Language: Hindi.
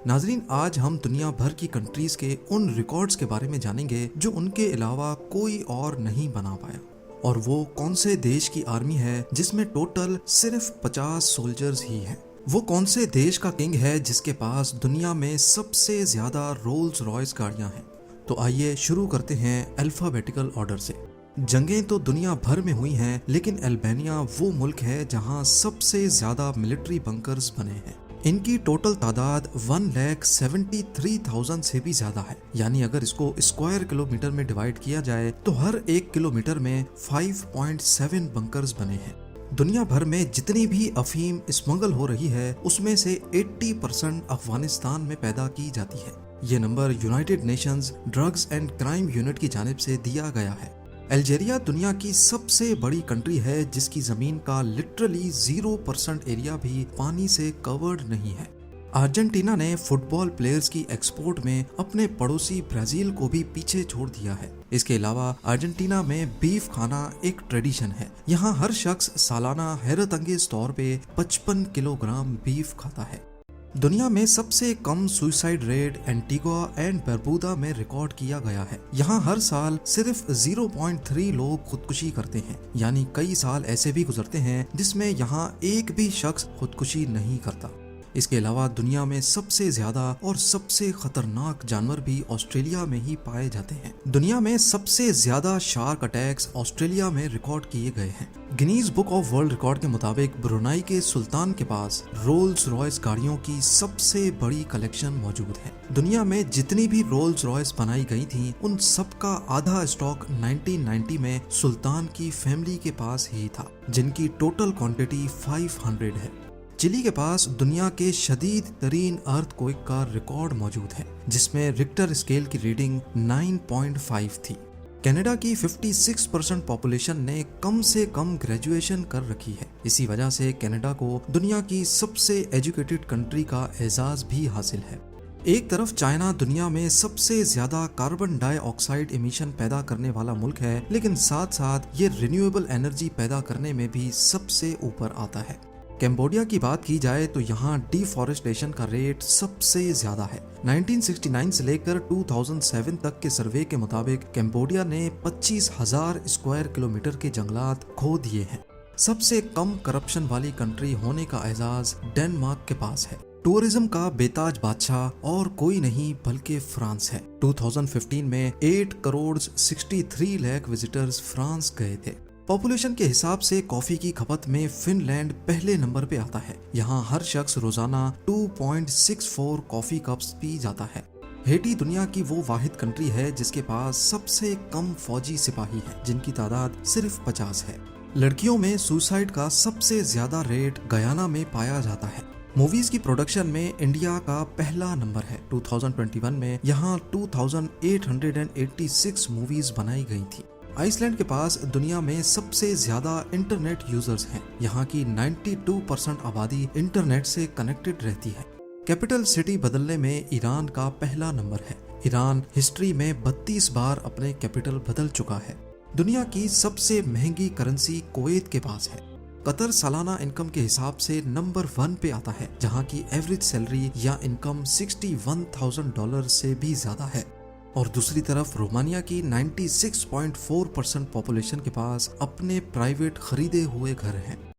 नाजरीन, आज हम दुनिया भर की कंट्रीज के उन रिकॉर्ड्स के बारे में जानेंगे जो उनके अलावा कोई और नहीं बना पाया। और वो कौन से देश की आर्मी है जिसमें टोटल सिर्फ 50 सोल्जर्स ही हैं। वो कौन से देश का किंग है जिसके पास दुनिया में सबसे ज्यादा रोल्स रॉयस गाड़ियां हैं। तो आइए शुरू करते हैं अल्फाबेटिकल ऑर्डर से। जंगें तो दुनिया भर में हुई हैं, लेकिन अल्बानिया वो मुल्क है जहां सबसे ज्यादा मिलिट्री बंकर्स बने हैं। इनकी टोटल तादाद 1,73,000 से भी ज्यादा है। यानी अगर इसको स्क्वायर किलोमीटर में डिवाइड किया जाए तो हर 1 किलोमीटर में 5.7 बंकर्स बने हैं। दुनिया भर में जितनी भी अफीम स्मगल हो रही है उसमें से 80% अफगानिस्तान में पैदा की जाती है। ये number United Nations drugs and crime unit की जानिब से दिया गया है। अल्जीरिया दुनिया की सबसे बड़ी कंट्री है जिसकी जमीन का लिटरली 0% एरिया भी पानी से कवर्ड नहीं है। अर्जेंटीना ने फुटबॉल प्लेयर्स की एक्सपोर्ट में अपने पड़ोसी ब्राजील को भी पीछे छोड़ दिया है। इसके अलावा अर्जेंटीना में बीफ खाना एक ट्रेडिशन है। यहाँ हर शख्स सालाना हैरत अंगेज तौर पे 55 किलोग्राम बीफ खाता है। दुनिया में सबसे cum suicide rate Antigua and बरबूदा में रिकॉर्ड किया गया है। यहाँ हर साल सिर्फ 0.3 लोग खुदकुशी करते हैं। यानी कई साल ऐसे भी गुजरते हैं जिसमें यहाँ एक भी शख्स खुदकुशी नहीं करता। इसके अलावा दुनिया में सबसे ज्यादा और सबसे खतरनाक जानवर भी ऑस्ट्रेलिया में ही पाए जाते हैं। दुनिया में सबसे ज्यादा शार्क अटैक्स ऑस्ट्रेलिया में रिकॉर्ड किए गए हैं। Guinness book of world record के मुताबिक ब्रुनाई के सुल्तान के पास रोल्स रॉयस गाड़ियों की सबसे बड़ी कलेक्शन मौजूद है। दुनिया में जितनी भी रोल्स रॉयस बनाई गई थी उन सबका आधा स्टॉक 1990 में सुल्तान की फैमिली के पास ही था, जिनकी टोटल क्वांटिटी 500 है। चिली के पास दुनिया के शदीद तरीन अर्थक्वेक का रिकॉर्ड मौजूद है, जिसमें रिक्टर स्केल की रीडिंग 9.5 थी। कनाडा की 56% पॉपुलेशन ने कम से कम ग्रेजुएशन कर रखी है। इसी वजह से कनाडा को दुनिया की सबसे एजुकेटेड कंट्री का एजाज भी हासिल है। एक तरफ चाइना दुनिया में सबसे ज्यादा कार्बन डाइऑक्साइड इमिशन पैदा करने वाला मुल्क है, लेकिन साथ साथ ये रिन्यूएबल एनर्जी पैदा करने में भी सबसे ऊपर आता है। कैम्बोडिया की बात की जाए तो यहाँ डिफॉरेस्टेशन का रेट सबसे ज्यादा है। 1969 से लेकर 2007 तक के सर्वे के मुताबिक कैम्बोडिया ने 25,000 स्क्वायर किलोमीटर के जंगलात खो दिए हैं। सबसे कम करप्शन वाली कंट्री होने का एजाज डेनमार्क के पास है। टूरिज्म का बेताज बादशाह और कोई नहीं बल्कि फ्रांस है। 2015 में 8 करोड़ 63 लाख विजिटर्स फ्रांस गए थे। पॉपुलेशन के हिसाब से कॉफी की खपत में फिनलैंड पहले नंबर पे आता है। यहाँ हर शख्स रोजाना 2.64 कॉफी कप्स पी जाता है। हेटी दुनिया की वो वाहिद कंट्री है जिसके पास सबसे कम फौजी सिपाही है, जिनकी तादाद सिर्फ 50 है। लड़कियों में सुसाइड का सबसे ज्यादा रेट गयाना में पाया जाता है। मूवीज की प्रोडक्शन में इंडिया का पहला नंबर है। 2021 में यहाँ 2886 मूवीज बनाई गई थी। आइसलैंड के पास दुनिया में सबसे ज्यादा इंटरनेट यूजर्स हैं। यहाँ की 92% आबादी इंटरनेट से कनेक्टेड रहती है। कैपिटल सिटी बदलने में ईरान का पहला नंबर है। ईरान हिस्ट्री में 32 बार अपने कैपिटल बदल चुका है। दुनिया की सबसे महंगी करेंसी कुवैत के पास है। कतर सालाना इनकम के हिसाब से नंबर 1 पे आता है, जहाँ की एवरेज सैलरी या इनकम $61,000 से भी ज्यादा है। और दूसरी तरफ रोमानिया की 96.4% पॉपुलेशन के पास अपने प्राइवेट खरीदे हुए घर हैं।